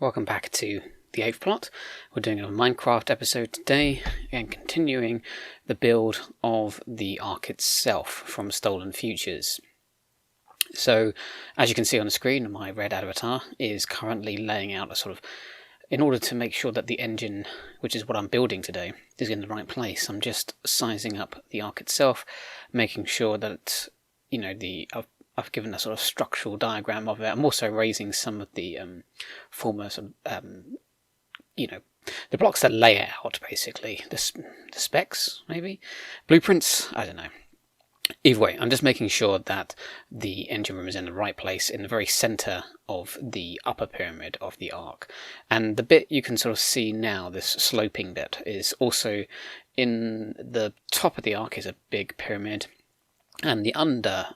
Welcome back to the 8th plot. We're doing a Minecraft episode today and continuing the build of the Ark itself from Stolen Futures. So, as you can see on the screen, my red avatar is currently laying out a sort of, in order to make sure that the engine, which is what I'm building today, is in the right place. I'm just sizing up the Ark itself, making sure that, I've given a sort of structural diagram of it. I'm also raising some of the former sort of, the blocks that lay it out, basically. The specs, maybe? Blueprints? I don't know. Either way, I'm just making sure that the engine room is in the right place, in the very centre of the upper pyramid of the Ark. And the bit you can sort of see now, this sloping bit, is also in the top of the Ark is a big pyramid, and the under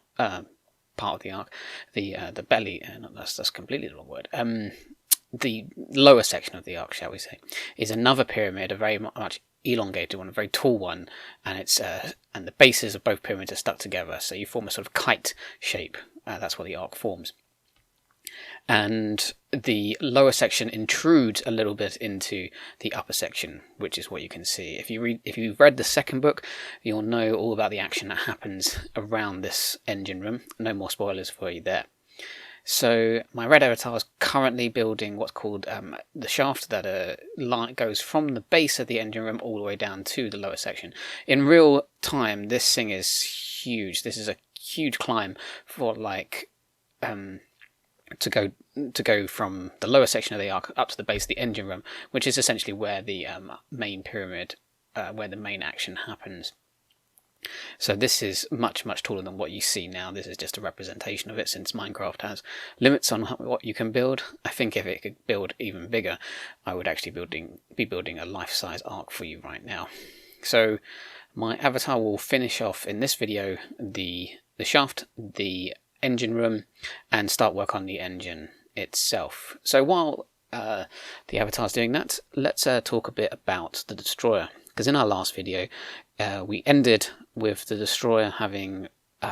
part of the Ark, the belly, that's completely the wrong word, the lower section of the Ark, shall we say, is another pyramid, a very much elongated one, a very tall one, and it's and the bases of both pyramids are stuck together, so you form a sort of kite shape. That's what the Ark forms. And the lower section intrudes a little bit into the upper section, which is what you can see. If you've read the second book, you'll know all about the action that happens around this engine room. No more spoilers for you there. So my red avatar is currently building what's called the shaft that goes from the base of the engine room all the way down to the lower section. In real time, this thing is huge. This is a huge climb for to go from the lower section of the Ark up to the base of the engine room, which is essentially where the main pyramid, where the main action happens. So this is much taller than what you see now. This is just a representation of it, since Minecraft has limits on what you can build. I think if it could build even bigger, I would actually be building a life-size Ark for you right now. So my avatar will finish off in this video the shaft, the engine room, and start work on the engine itself. So while the avatar's doing that, let's talk a bit about the destroyer, because in our last video we ended with the destroyer having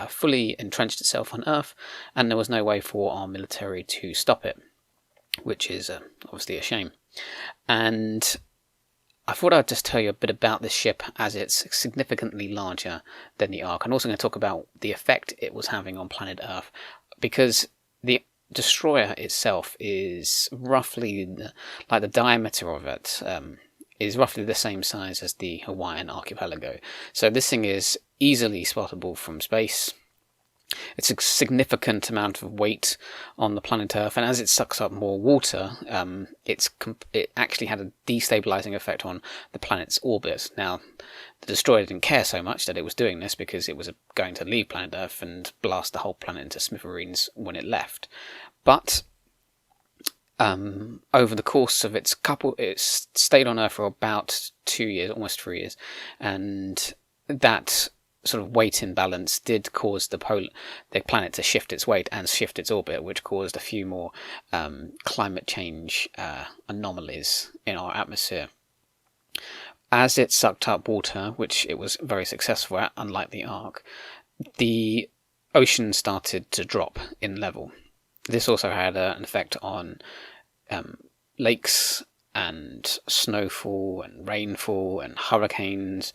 fully entrenched itself on Earth, and there was no way for our military to stop it, which is obviously a shame. And I thought I'd just tell you a bit about this ship, as it's significantly larger than the Ark. I'm also going to talk about the effect it was having on planet Earth, because the destroyer itself is roughly, the diameter of it is roughly the same size as the Hawaiian archipelago. So this thing is easily spottable from space. It's a significant amount of weight on the planet Earth, and as it sucks up more water, it actually had a destabilizing effect on the planet's orbit. Now, the destroyer didn't care so much that it was doing this, because it was going to leave planet Earth and blast the whole planet into smithereens when it left. But over the course of it stayed on Earth for about 2 years, almost 3 years, and that sort of weight imbalance did cause the planet to shift its weight and shift its orbit, which caused a few more climate change anomalies in our atmosphere. As it sucked up water, which it was very successful at, unlike the Ark, the ocean started to drop in level. This also had an effect on lakes and snowfall and rainfall and hurricanes,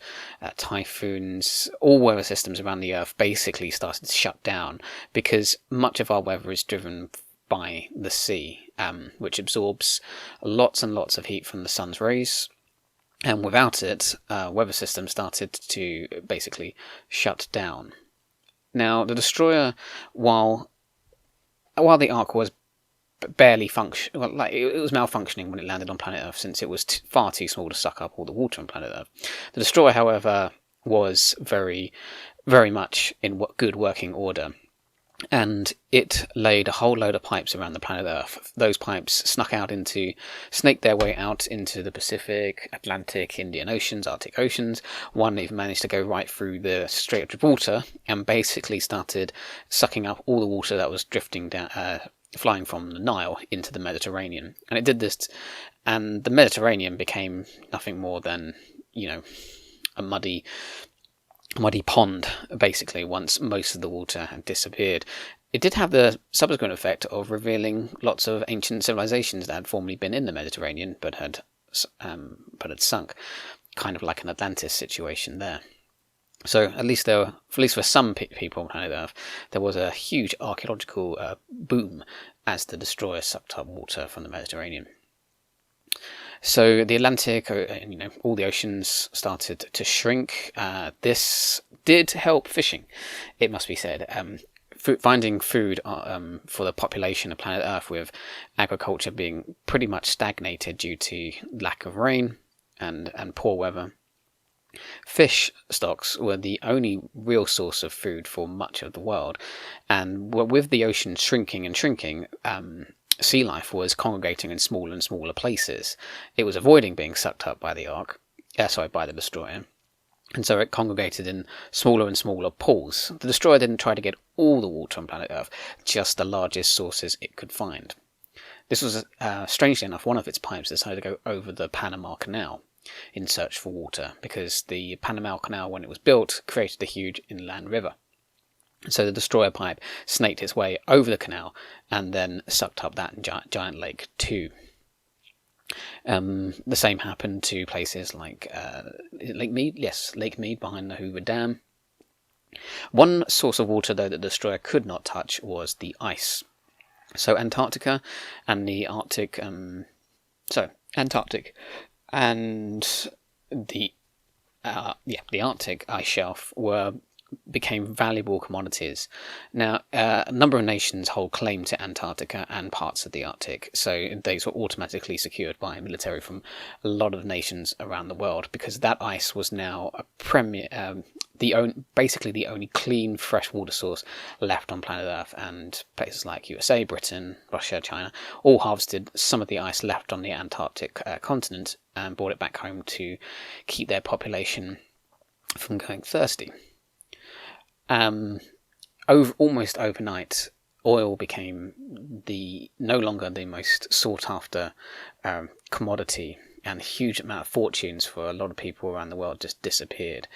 typhoons. All weather systems around the Earth basically started to shut down, because much of our weather is driven by the sea, which absorbs lots and lots of heat from the sun's rays. And without it, weather systems started to basically shut down. Now, the destroyer, while the Ark was barely it was malfunctioning when it landed on planet Earth, since it was far too small to suck up all the water on planet Earth. The destroyer, however, was very, very much in good working order, and it laid a whole load of pipes around the planet Earth. Those pipes snaked their way out into the Pacific, Atlantic, Indian Oceans, Arctic Oceans. One even managed to go right through the Strait of Gibraltar and basically started sucking up all the water that was drifting down, flying from the Nile into the Mediterranean. And it did this, and the Mediterranean became nothing more than, a muddy pond, basically, once most of the water had disappeared. it did have the subsequent effect of revealing lots of ancient civilizations that had formerly been in the Mediterranean but had sunk, kind of like an Atlantis situation there. So at least for some people on planet Earth, there was a huge archaeological boom as the destroyer sucked up water from the Mediterranean. So the Atlantic, all the oceans started to shrink. This did help fishing, it must be said. Finding food for the population of planet Earth, with agriculture being pretty much stagnated due to lack of rain and poor weather. Fish stocks were the only real source of food for much of the world, and with the ocean shrinking and shrinking, sea life was congregating in smaller and smaller places. It was avoiding being sucked up by by the destroyer, and so it congregated in smaller and smaller pools. The destroyer didn't try to get all the water on planet Earth, just the largest sources it could find. This was, strangely enough, one of its pipes decided to go over the Panama Canal in search for water, because the Panama Canal, when it was built, created a huge inland river. So the destroyer pipe snaked its way over the canal and then sucked up that giant lake too. The same happened to places like Lake Mead. Yes, Lake Mead behind the Hoover Dam. One source of water, though, that the destroyer could not touch was the ice. So Antarctica and the Arctic. Antarctic and the Arctic ice shelf became valuable commodities. Now, a number of nations hold claim to Antarctica and parts of the Arctic, so these were automatically secured by military from a lot of nations around the world, because that ice was now basically the only clean freshwater source left on planet Earth, and places like USA, Britain, Russia, China all harvested some of the ice left on the Antarctic continent and brought it back home to keep their population from going thirsty. Almost overnight, oil became no longer the most sought after commodity, and a huge amount of fortunes for a lot of people around the world just disappeared.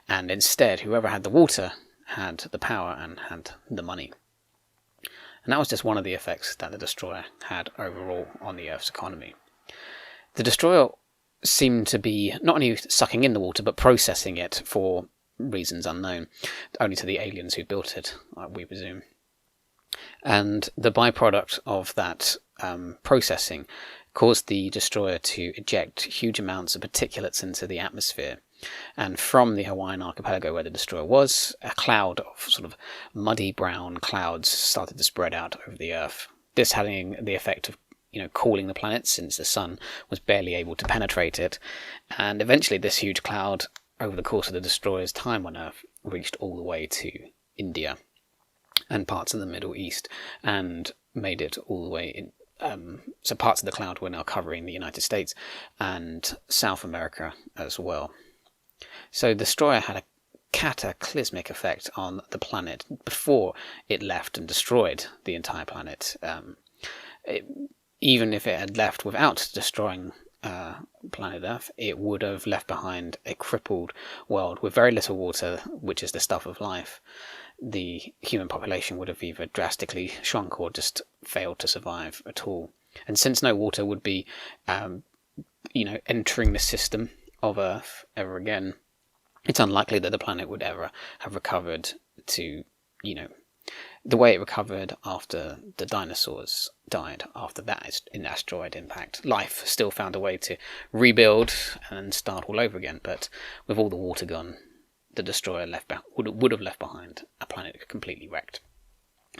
And instead, whoever had the water had the power and had the money. And that was just one of the effects that the destroyer had overall on the Earth's economy. The destroyer seemed to be not only sucking in the water, but processing it for reasons unknown, only to the aliens who built it, we presume. And the byproduct of that processing caused the destroyer to eject huge amounts of particulates into the atmosphere. And from the Hawaiian archipelago, where the destroyer was, a cloud of sort of muddy brown clouds started to spread out over the Earth. This having the effect of cooling the planet, since the sun was barely able to penetrate it. And eventually this huge cloud, over the course of the destroyer's time on Earth, reached all the way to India and parts of the Middle East, and made it all the way in. So parts of the cloud were now covering the United States and South America as well. So the destroyer had a cataclysmic effect on the planet before it left and destroyed the entire planet. Even if it had left without destroying planet Earth, it would have left behind a crippled world with very little water, which is the stuff of life. The human population would have either drastically shrunk or just failed to survive at all. And since no water would be, entering the system of Earth ever again, it's unlikely that the planet would ever have recovered to, the way it recovered after the dinosaurs died after that in asteroid impact. Life still found a way to rebuild and start all over again, but with all the water gone, the destroyer would have left behind a planet completely wrecked.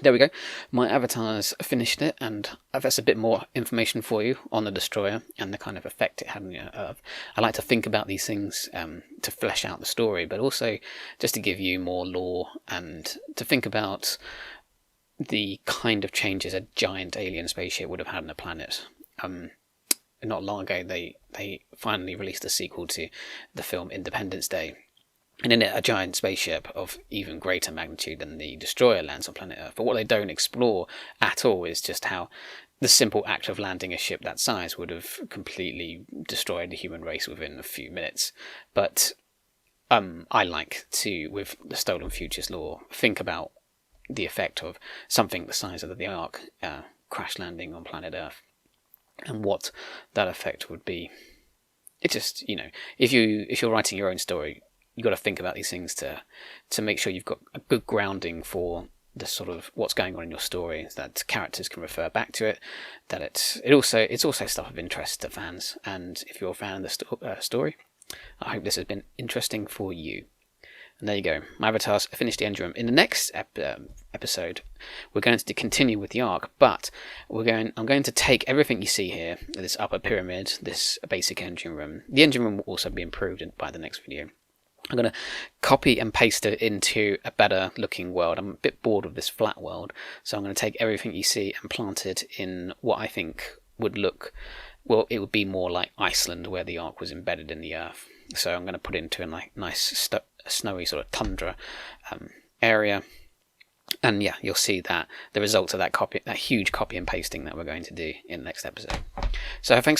There we go. My avatar's finished it, and that's a bit more information for you on the destroyer and the kind of effect it had on the Earth. I like to think about these things to flesh out the story, but also just to give you more lore and to think about the kind of changes a giant alien spaceship would have had on a planet. Not long ago, they finally released a sequel to the film Independence Day. And in it, a giant spaceship of even greater magnitude than the destroyer lands on planet Earth. But what they don't explore at all is just how the simple act of landing a ship that size would have completely destroyed the human race within a few minutes. But I like to, with the Stolen Futures lore, think about the effect of something the size of the Ark crash landing on planet Earth, and what that effect would be. It just, if you're writing your own story, you've got to think about these things to make sure you've got a good grounding for the sort of what's going on in your story, that characters can refer back to it, that it's also stuff of interest to fans. And if you're a fan of the story, I hope this has been interesting for you. And there you go. My avatars finished the engine room. In the next episode, we're going to continue with the Ark, but I'm going to take everything you see here, this upper pyramid, this basic engine room. The engine room will also be improved by the next video. I'm going to copy and paste it into a better looking world. I'm a bit bored of this flat world, so I'm going to take everything you see and plant it in what I think would look, well, it would be more like Iceland, where the Ark was embedded in the earth. So I'm going to put it into a nice snowy sort of tundra area, and yeah, you'll see that the results of that huge copy and pasting that we're going to do in the next episode. So thanks for